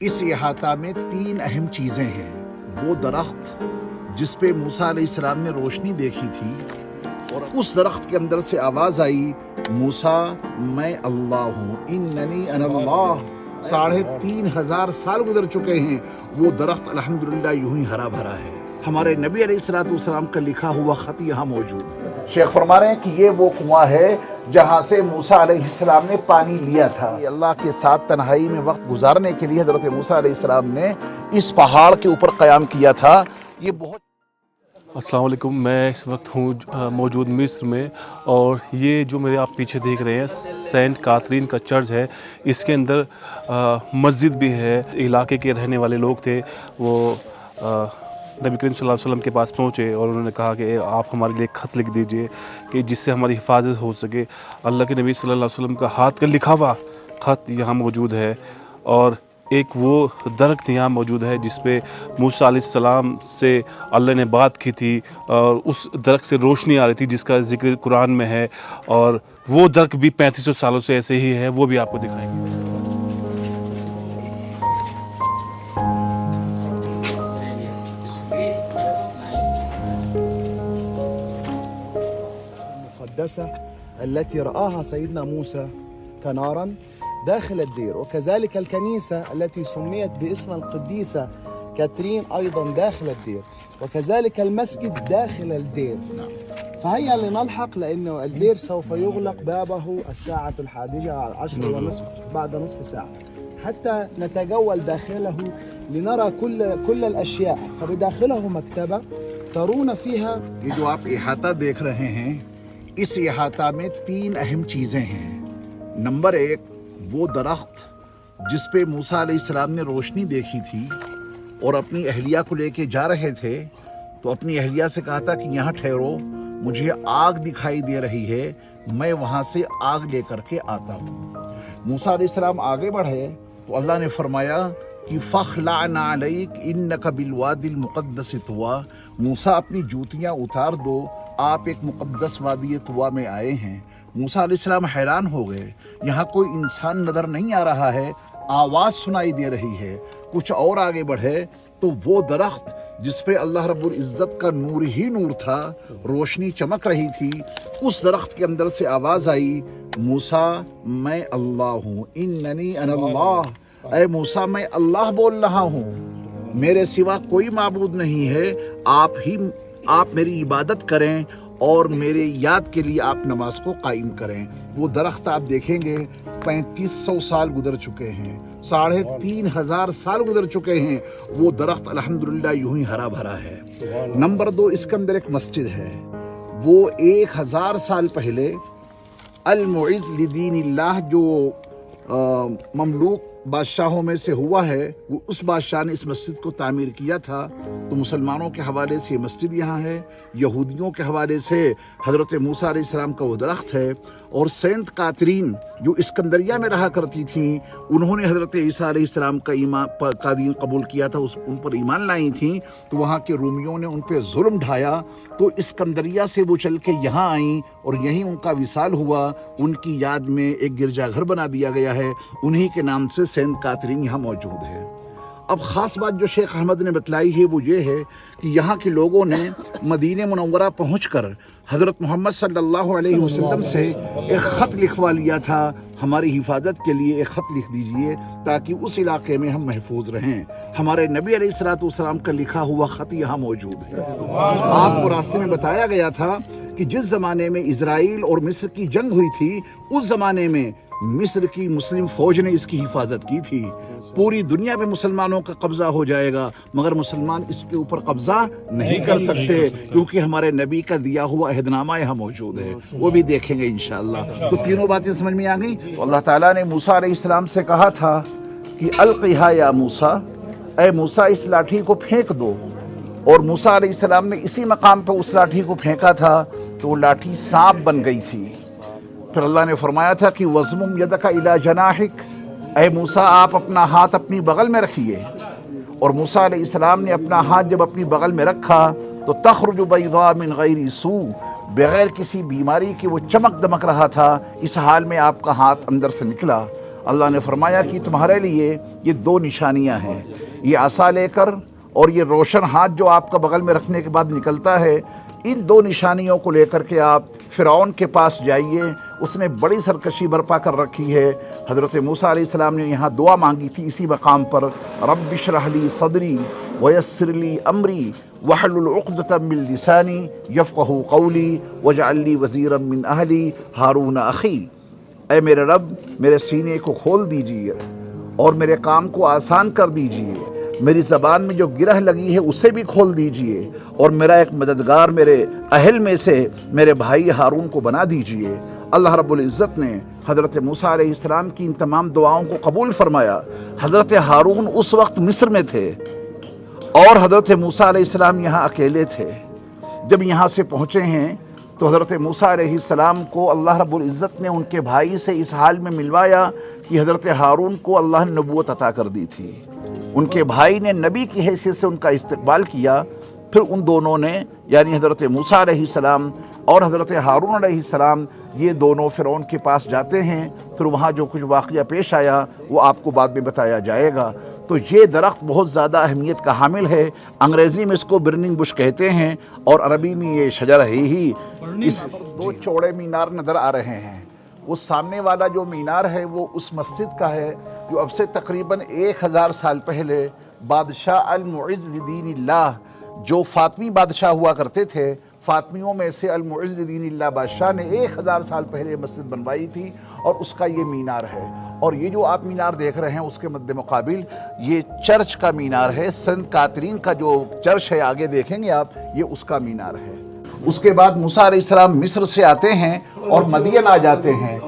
اس احاطہ میں تین اہم چیزیں ہیں۔ وہ درخت جس پہ موسیٰ علیہ السلام نے روشنی دیکھی تھی، اور اس درخت کے اندر سے آواز آئی، موسیٰ میں اللہ ہوں، اننی انا اللہ۔ 3500 سال گزر چکے ہیں، وہ درخت الحمدللہ یوں ہی ہرا بھرا ہے۔ ہمارے نبی علیہ السلام کا لکھا ہوا خط یہاں موجود ہے۔ شیخ فرما رہے ہیں کہ یہ وہ کنواں ہے جہاں سے موسیٰ علیہ السلام نے پانی لیا تھا۔ اللہ کے ساتھ تنہائی میں وقت گزارنے کے لیے حضرت موسیٰ علیہ السلام نے اس پہاڑ کے اوپر قیام کیا تھا۔ یہ بہت السلام علیکم، میں اس وقت ہوں موجود مصر میں، اور یہ جو میرے آپ پیچھے دیکھ رہے ہیں سینٹ کاترین کا چرچ ہے۔ اس کے اندر مسجد بھی ہے۔ علاقے کے رہنے والے لوگ تھے، وہ نبی کریم صلی اللہ علیہ وسلم کے پاس پہنچے اور انہوں نے کہا کہ آپ ہمارے لیے خط لکھ دیجئے کہ جس سے ہماری حفاظت ہو سکے۔ اللہ کے نبی صلی اللہ علیہ وسلم کا ہاتھ کا لکھا ہوا خط یہاں موجود ہے، اور ایک وہ درخت یہاں موجود ہے جس پہ موسیٰ علیہ السلام سے اللہ نے بات کی تھی، اور اس درخت سے روشنی آ رہی تھی جس کا ذکر قرآن میں ہے، اور وہ درخت بھی 3500 سالوں سے ایسے ہی ہے، وہ بھی آپ کو دکھائیں گے۔ المقدسة التي رآها سيدنا موسى كنارا داخل الدير، وكذلك الكنيسة التي سميت باسم القديسة كاترين أيضا داخل الدير، وكذلك المسجد داخل الدير. فهيا لنلحق، لأنه الدير سوف يغلق بابه الساعة 11:10 بعد نصف ساعة، حتى نتجول داخله لنرى كل الأشياء. فبداخله مكتبة ترون فيها. یہ جو آپ احاطہ دیکھ رہے ہیں، اس احاطہ میں تین اہم چیزیں ہیں۔ نمبر 1، وہ درخت جس پہ موسیٰ علیہ السلام نے روشنی دیکھی تھی اور اپنی اہلیہ کو لے کے جا رہے تھے، تو اپنی اہلیہ سے کہا تھا کہ یہاں ٹھہرو، مجھے آگ دکھائی دے رہی ہے، میں وہاں سے آگ لے کر کے آتا ہوں۔ موسیٰ علیہ السلام آگے بڑھے تو اللہ نے فرمایا کہ فَخْلَعْ نَعْلَيْكَ إِنَّكَ بِالْوَادِ الْمُقَدَّسِ طُوَىٰ، موسیٰ اپنی جوتیاں اتار دو، آپ ایک مقدس وادی طویٰ میں آئے ہیں۔ موسیٰ علیہ السلام حیران ہو گئے، یہاں کوئی انسان نظر نہیں آ رہا ہے، آواز سنائی دے رہی ہے۔ کچھ اور آگے بڑھے تو وہ درخت جس پہ اللہ رب العزت کا نور ہی نور تھا، روشنی چمک رہی تھی، اس درخت کے اندر سے آواز آئی، موسیٰ میں اللہ ہوں، اننی انا اللہ۔ اے موسیٰ میں اللہ بول رہا ہوں، میرے سوا کوئی معبود نہیں ہے، آپ میری عبادت کریں اور میرے یاد کے لیے آپ نماز کو قائم کریں۔ وہ درخت آپ دیکھیں گے 3500 سال گزر چکے ہیں، 3500 سال گزر چکے ہیں، وہ درخت الحمدللہ یوں ہی ہرا بھرا ہے۔ نمبر 2، اس کے اندر ایک مسجد ہے، وہ 1000 سال پہلے المعز لدین اللہ جو مملوک بادشاہوں میں سے ہوا ہے، وہ اس بادشاہ نے اس مسجد کو تعمیر کیا تھا۔ تو مسلمانوں کے حوالے سے یہ مسجد یہاں ہے، یہودیوں کے حوالے سے حضرت موسیٰ علیہ السلام کا وہ درخت ہے، اور سینٹ کاترین جو اسکندریہ میں رہا کرتی تھیں، انہوں نے حضرت عیسیٰ علیہ السلام کا دین قبول کیا تھا، ان پر ایمان لائی تھیں، تو وہاں کے رومیوں نے ان پہ ظلم ڈھایا، تو اسکندریہ سے وہ چل کے یہاں آئیں اور یہیں ان کا وصال ہوا۔ ان کی یاد میں ایک گرجا گھر بنا دیا گیا ہے، انہی کے نام سے سینٹ کاترین یہاں موجود ہے۔ اب خاص بات جو شیخ احمد نے بتلائی ہے وہ یہ ہے کہ یہاں کے لوگوں نے مدینہ منورہ پہنچ کر حضرت محمد صلی اللہ علیہ وسلم سے ایک خط لکھوا لیا تھا، ہماری حفاظت کے لیے ایک خط لکھ دیجئے تاکہ اس علاقے میں ہم محفوظ رہیں۔ ہمارے نبی علیہ السلام کا لکھا ہوا خط یہاں موجود ہے۔ آپ کو راستے میں بتایا گیا تھا کہ جس زمانے میں اسرائیل اور مصر کی جنگ ہوئی تھی، اس زمانے میں مصر کی مسلم فوج نے اس کی حفاظت کی تھی۔ پوری دنیا میں مسلمانوں کا قبضہ ہو جائے گا، مگر مسلمان اس کے اوپر قبضہ نہیں کر سکتے، کیونکہ ہمارے نبی کا دیا ہوا عہد نامہ یہاں موجود ہے، وہ بھی دیکھیں گے انشاءاللہ۔ تو تینوں باتیں سمجھ میں آ گئی۔ تو اللہ تعالیٰ نے موسیٰ علیہ السلام سے کہا تھا کہ القیہا یا موسیٰ، اے موسیٰ اس لاٹھی کو پھینک دو، اور موسیٰ علیہ السلام نے اسی مقام پہ اس لاٹھی کو پھینکا تھا تو وہ لاٹھی سانپ بن گئی تھی۔ پھر اللہ نے فرمایا تھا کہ وَضْمُمْ يَدَكَ إِلَى جَنَاحِكَ، اے موسیٰ آپ اپنا ہاتھ اپنی بغل میں رکھیے، اور موسیٰ علیہ السلام نے اپنا ہاتھ جب اپنی بغل میں رکھا تو تخرج بیضاء من غیر سوء، بغیر کسی بیماری کی وہ چمک دمک رہا تھا، اس حال میں آپ کا ہاتھ اندر سے نکلا۔ अल्लाह ने फरमाया कि तुम्हारे लिए ये दो निशानियां हैं, ये आसा लेकर और ये रोशन हाथ जो आपका बगल में रखने के बाद निकलता है, इन दो निशानियों को लेकर के आप फ़िरौन के पास जाइए। उसने बड़ी सरकशी बर्पा कर रखी है। हज़रत मूसा अलैहिस्सलाम ने यहाँ दुआ मांगी थी इसी मकाम पर, रब्बि इश्रह ली सदरी वयस्सिर ली अमरी वहलुल उक़दतम मिन लिसानी यफ़क़हू क़ौली वजअल ली वज़ीरम मिन अहली हारून अख़ी। ऐ मेरे रब, मेरे सीने को खोल दीजिए और मेरे काम को आसान कर दीजिए, मेरी ज़बान में जो गिरह लगी है उसे भी खोल दीजिए, और मेरा एक मददगार मेरे अहल में से मेरे भाई हारून को बना दीजिए। अल्लाह रब्बुल इज़्ज़त ने हज़रत मूसा अलैहिस्सलाम की इन तमाम दुआओं को कबूल फरमाया। हज़रत हारून उस वक्त मिस्र में थे और हज़रत मूसा अलैहिस्सलाम यहाँ अकेले थे। जब यहाँ से पहुँचे हैं तो हज़रत मूसा अलैहिस्सलाम को अल्लाह रब्बुल इज़्ज़त ने उनके भाई से इस हाल में मिलवाया कि हज़रत हारून को अल्लाह ने नबूवत अता कर दी थी। उनके भाई ने नबी की हैसियत से उनका इस्तकबाल किया। फिर उन दोनों ने, यानी हज़रत मूसा अलैहिस्सलाम और हज़रत हारून अलैहिस्सलाम, ये दोनों फ़िरौन के पास जाते हैं। फिर वहाँ जो कुछ वाक़या पेश आया वो आपको बाद में बताया जाएगा। तो ये दरख्त बहुत ज़्यादा अहमियत का हामिल है। अंग्रेज़ी में इसको बर्निंग बुश कहते हैं और अरबी में ये शजर है ही। इस दो चौड़े मीनार नज़र आ रहे हैं। वो सामने वाला जो मीनार है वो उस मस्जिद का है जो अब से तकरीबन 1000 साल पहले बादशाह अल-मुइज़्ज़ लिदीनिल्लाह, जो फ़ातिमी बादशाह हुआ करते थे, फ़ातिमियों में से अल-मुइज़्ज़ लिदीनिल्लाह बादशाह ने 1000 साल पहले मस्जिद बनवाई थी और उसका ये मीनार है। और ये जो आप मीनार देख रहे हैं उसके मद्दे मुकाबिल ये चर्च का मीनार है। सेंट कातरीन का जो चर्च है, आगे देखेंगे आप, ये उसका मीनार है। उसके बाद मूसा अलैहिस्सलाम मिस्र से आते हैं और मदियन आ जाते हैं।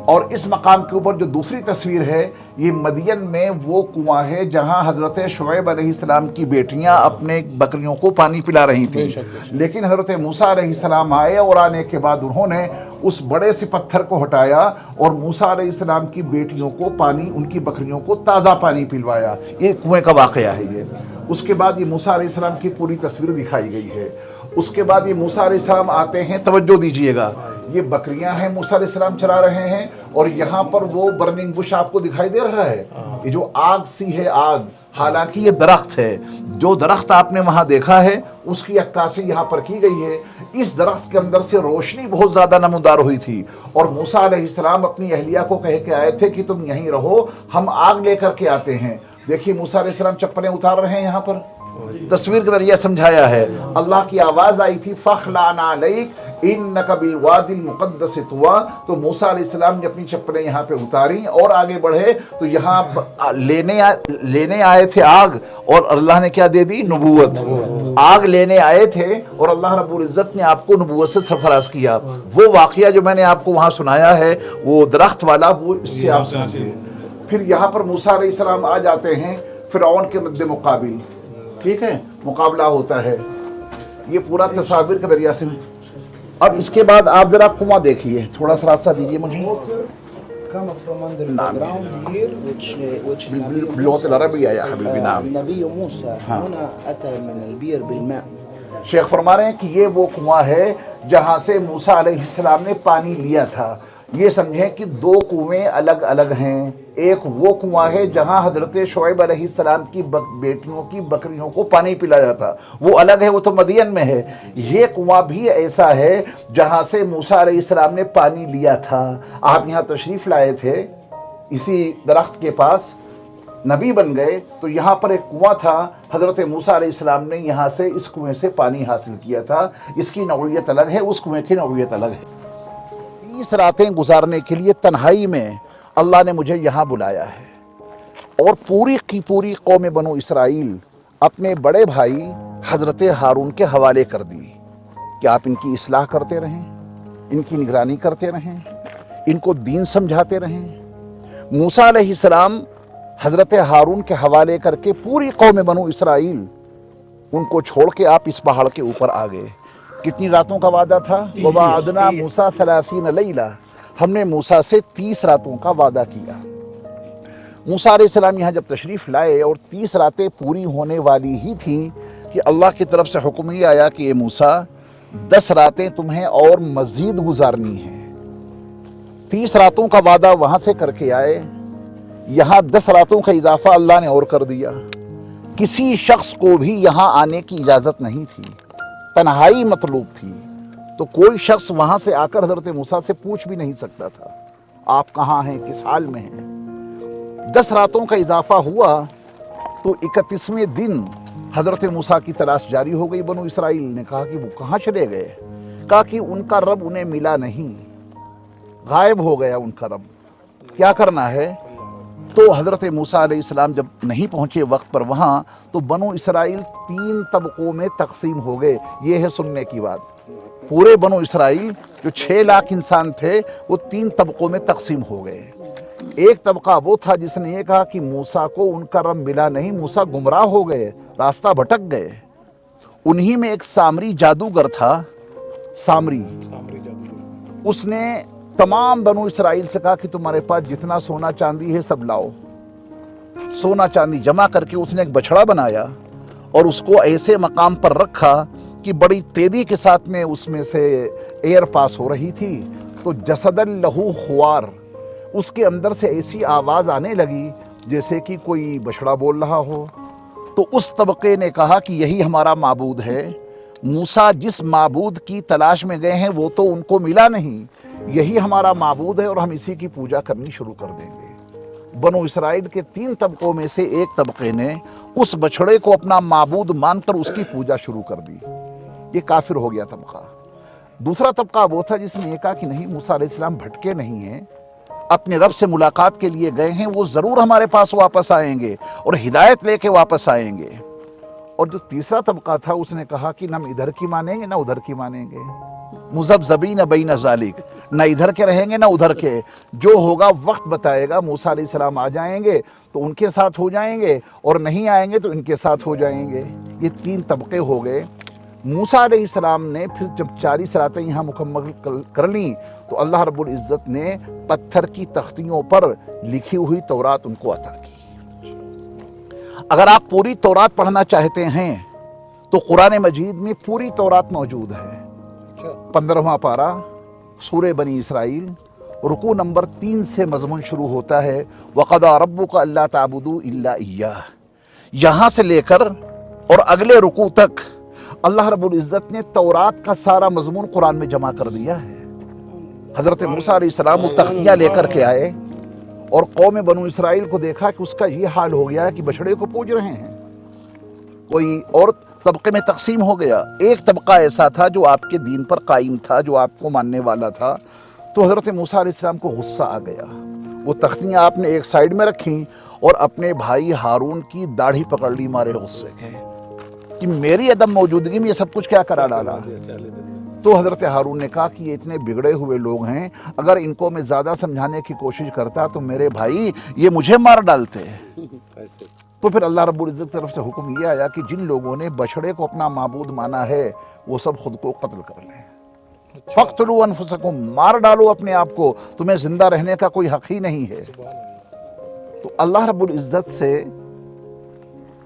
और इस मकाम के ऊपर जो दूसरी तस्वीर है, ये मदियन में वो कुआं है जहाँ हज़रत शुएब अलैहिस्सलाम की बेटियाँ अपने बकरियों को पानी पिला रही थी। लेकिन हज़रत मूसा अलैहिस्सलाम आए और आने के बाद उन्होंने उस बड़े से पत्थर को हटाया और मूसा अलैहिस्सलाम की बेटियों को पानी, उनकी बकरियों को ताज़ा पानी पिलवाया। ये कुएं का वाक़या है ये। उसके बाद ये मूसा अलैहिस्सलाम की पूरी तस्वीर दिखाई गई है। उसके बाद ये मूसा अलैहिस्सलाम आते हैं, तवज्जो दीजिएगा, ये बकरियां हैं मूसा अलैहिस्सलाम चरा रहे हैं और यहाँ पर वो बर्निंग बुश आपको दिखाई दे रहा है। ये जो आग सी है, आग, हालांकि ये दरख्त है। जो दरख्त आपने वहाँ देखा है उसकी अक्कासी यहाँ पर की गई है। इस दरख्त के अंदर से रोशनी बहुत ज़्यादा नमूदार हुई थी और मूसा अलैहिस्सलाम अपनी अहलिया को कह के आए थे कि तुम यहीं रहो, हम आग लेकर के आते हैं। देखिए मूसा अलैहिस्सलाम चप्पलें उतार रहे हैं, यहाँ पर तस्वीर के जरिए समझाया है। अल्लाह की आवाज़ आई थी, फ़ख़्लाना अलैक इन्नका बिल वादिल मुक़द्दस तुवा। तो मूसा अलैहिस्सलाम ने अपनी चप्पलें यहाँ पे उतारी और आगे बढ़े तो यहाँ लेने आए थे आग, और अल्लाह ने क्या दे दी? नबूवत। आग लेने आए थे और अल्लाह रब्बुल इज़्ज़त ने आपको नबूवत से सरफराज किया। वो वाक़या जो मैंने आपको वहाँ सुनाया है, वो दरख्त वाला, वो इससे आप समझिए। फिर यहाँ पर मूसा अलैहिस्सलाम आ जाते हैं फ़िरौन के मद्दे मुकाबिल, ठीक है, मुकाबला होता है। ये पूरा तस्वीर के जरिए से। अब इसके बाद आप जरा कुआं देखिए, थोड़ा सा रास्ता दीजिए मुझे। باللغة العربية يا حبيبي نعم. النبي موسى هنا أتى من البير بالماء. शेख फरमा रहे हैं कि ये वो कुआं है जहाँ से मूसा अलैहिस्सलाम ने पानी लिया था। ये समझें कि दो कुएं अलग अलग हैं। एक वो कुआं है जहाँ हज़रत शुएब अलैहिस्सलाम की बेटियों की बकरियों को पानी पिलाया था, वो अलग है, वो तो मदियन में है। ये कुआं भी ऐसा है जहाँ से मूसा अलैहिस्सलाम ने पानी लिया था। आप यहाँ तशरीफ़ लाए थे, इसी दरख्त के पास नबी बन गए, तो यहाँ पर एक कुआं था। हज़रत मूसा अलैहिस्सलाम ने यहाँ से, इस कुएं से पानी हासिल किया था। इसकी नौइयत अलग है, उस कुएं की नौइयत अलग है। 30 रातें गुजारने के लिए तन्हाई में अल्लाह ने मुझे यहाँ बुलाया है और पूरी की पूरी कौम बनो इसराइल अपने बड़े भाई हज़रत हारून के हवाले कर दी कि आप इनकी इस्लाह करते रहें, इनकी निगरानी करते रहें, इनको दीन समझाते रहें। मूसा अलैहिस्सलाम हज़रत हारून के हवाले करके पूरी कौम बनो इसराइल उनको छोड़ के आप इस पहाड़ के ऊपर आ गए। कितनी रातों का वादा था? ववाअदना मूसा 30 लैला, हमने मूसा से 30 रातों का वादा किया। मूसा अलैहिस्सलाम यहाँ जब तशरीफ़ लाए और 30 रातें पूरी होने वाली ही थी कि अल्लाह की तरफ से हुक्म ये आया कि ये मूसा 10 रातें तुम्हें और मज़ीद गुजारनी है। 30 रातों का वादा वहाँ से करके आए। यहाँ 10 रातों का इजाफा अल्लाह ने और कर दिया। किसी शख्स को भी यहाँ आने की इजाज़त नहीं थी, तन्हाई मतलूब थी, तो कोई शख्स वहाँ से आकर हज़रत मूसा से पूछ भी नहीं सकता था आप कहाँ हैं, किस हाल में हैं। 10 रातों का इजाफा हुआ तो 31वें दिन हज़रत मूसा की तलाश जारी हो गई। बनु इसराइल ने कहा कि वो कहाँ चले गए, कहा कि उनका रब उन्हें मिला नहीं, गायब हो गया उनका रब, क्या करना है। तो हज़रत मूसा अलैहिस्सलाम जब नहीं पहुँचे वक्त पर वहाँ, तो बनु इसराइल 3 तबकों में तकसीम हो गए। ये है सुनने की बात। पूरे बनु इसराइल जो 6 लाख इंसान थे वो 3 तबकों में तकसीम हो गए। एक तबका वो था जिसने ये कहा कि मूसा को उनका रब मिला नहीं, मूसा गुमराह हो गए, रास्ता भटक गए। उन्हीं में एक सामरी जादूगर था, सामरी उसने तमाम बनु इसराइल से कहा कि तुम्हारे पास जितना सोना चांदी है सब लाओ। सोना चांदी जमा करके उसने एक बछड़ा बनाया और उसको ऐसे मकाम पर रखा कि बड़ी तेजी के साथ में उसमें से एयर पास हो रही थी। तो जसदल लहू खुआर, उसके अंदर से ऐसी आवाज़ आने लगी जैसे कि कोई बछड़ा बोल रहा हो। तो उस तबके ने कहा कि यही हमारा माबूद है। मूसा जिस माबूद की तलाश में गए हैं वो तो उनको मिला नहीं, यही हमारा माबूद है और हम इसी की पूजा करनी शुरू कर देंगे। बनु इसराइल के 3 तबकों में से एक तबके ने उस बछड़े को अपना माबूद मानकर उसकी पूजा शुरू कर दी। ये काफिर हो गया तबका। दूसरा तबका वो था जिसने ये कहा कि नहीं, मूसा अलैहिस्सलाम भटके नहीं हैं, अपने रब से मुलाकात के लिए गए हैं, वो ज़रूर हमारे पास वापस आएंगे और हिदायत लेके वापस आएंगे। और जो तीसरा तबका था उसने कहा कि न हम इधर की मानेंगे ना उधर की मानेंगे, मुज़ब्ज़बीन बैन ज़ालिक, न इधर के रहेंगे ना उधर के, जो होगा वक्त बताएगा। मूसा अलैहिस्सलाम आ जाएंगे तो उनके साथ हो जाएंगे और नहीं आएंगे तो इनके साथ हो जाएंगे। ये 3 तबके हो गए। मूसा अलैहिस्सलाम ने फिर जब 40 रातें यहाँ मुकम्मल कर ली तो अल्लाह रब्बुल इज़्ज़त ने पत्थर की तख्तियों पर लिखी हुई तौरात उनको अता की। अगर आप पूरी तौरात पढ़ना चाहते हैं तो कुरान मजीद में पूरी तौरात मौजूद है। 15वां पारा सूरे बनी इसराइल, रुकू नंबर 3 से मज़मून शुरू होता है, वक़दा रब्बुका अल्ला ताबुदू इल्ला इय्याह। यहाँ से लेकर और अगले रुकू तक अल्लाह रब्बुल इज़्ज़त ने तौरात का सारा मज़मून कुरान में जमा कर दिया है। हज़रत मूसा अलैहिस्सलाम वो तख्तियाँ लेकर के आए और कौम बनु इसराइल को देखा कि उसका ये हाल हो गया है कि बछड़े को पूज रहे हैं। कोई और तबके में तकसीम हो गया। एक तबका ऐसा था जो आपके दीन पर कायम था, जो आपको मानने वाला था। तो हज़रत मूसा अलैहिस्सलाम को गुस्सा आ गया। वो तख्तियाँ आपने एक साइड में रखी और अपने भाई हारून की दाढ़ी पकड़ ली मारे गुस्से के कि मेरी अदम मौजूदगी में ये सब कुछ क्या करा डाला। तो हज़रत हारून ने कहा कि ये इतने बिगड़े हुए लोग हैं, अगर इनको मैं ज़्यादा समझाने की कोशिश करता तो मेरे भाई ये मुझे मार डालते। तो फिर अल्लाह रब्बुल इज़्ज़त की तरफ से हुक्म ये आया कि जिन लोगों ने बछड़े को अपना माबूद माना है वो सब खुद को कत्ल कर लें। फ़क़्तुलू अनफुसकुम, मार डालो अपने आप को, तुम्हें जिंदा रहने का कोई हक़ ही नहीं है। तो अल्लाह रब्बुल इज़्ज़त से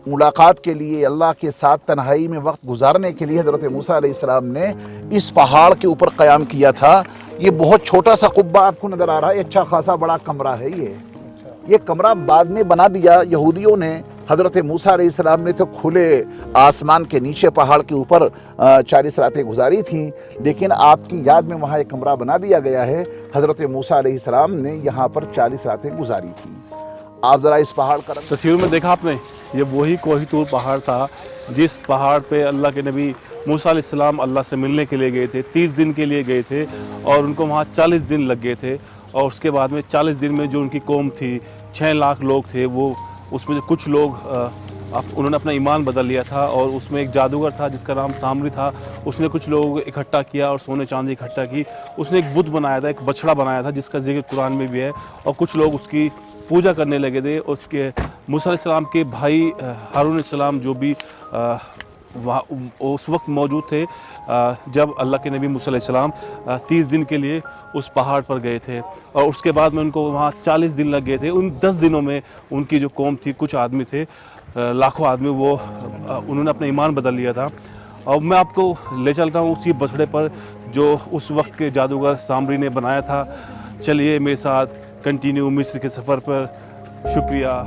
मुलाकात के लिए, अल्लाह के साथ तन्हाई में वक्त गुजारने के लिए हज़रत मूसा अलैहिस्सलाम ने इस पहाड़ के ऊपर क़याम किया था। ये बहुत छोटा सा कुब्बा आपको नज़र आ रहा है, अच्छा खासा बड़ा कमरा है। ये कमरा बाद में बना दिया यहूदियों ने। हज़रत मूसा अलैहिस्सलाम ने तो खुले आसमान के नीचे पहाड़ के ऊपर 40 रातें गुजारी थी, लेकिन आपकी याद में वहाँ एक कमरा बना दिया गया है। हज़रत मूसा अलैहिस्सलाम ने यहाँ पर 40 रातें गुजारी थी। आप ज़रा इस पहाड़ का तस्वीर में देखा आपने, ये वही कोहितूर पहाड़ था जिस पहाड़ पे अल्लाह के नबी मूसा अलैहिस्सलाम अल्लाह से मिलने के लिए गए थे। 30 दिन के लिए गए थे और उनको वहाँ 40 दिन लग गए थे। और उसके बाद में 40 दिन में जो उनकी कौम थी, 6 लाख लोग थे, वो उसमें कुछ लोग उन्होंने अपना ईमान बदल लिया था। और उसमें एक जादूगर था जिसका नाम सामरी था, उसने कुछ लोग इकट्ठा किया और सोने चांदी इकट्ठा की। उसने एक बुत बनाया था, एक बछड़ा बनाया था जिसका जिक्र कुरान में भी है, और कुछ लोग उसकी पूजा करने लगे थे। उसके मूसा अलैहिस्सलाम के भाई हारून अलैहिस्सलाम जो भी वहाँ उस वक्त मौजूद थे जब अल्लाह के नबी मूसा अलैहिस्सलाम 30 दिन के लिए उस पहाड़ पर गए थे। और उसके बाद में उनको वहाँ 40 दिन लग गए थे। उन 10 दिनों में उनकी जो कौम थी, कुछ आदमी थे, लाखों आदमी, वो उन्होंने अपना ईमान बदल लिया था। और मैं आपको ले चलता हूँ उसी बछड़े पर जो उस वक्त के जादूगर सामरी ने बनाया था। चलिए मेरे साथ कंटिन्यू मिस्र के सफ़र पर شکریہ.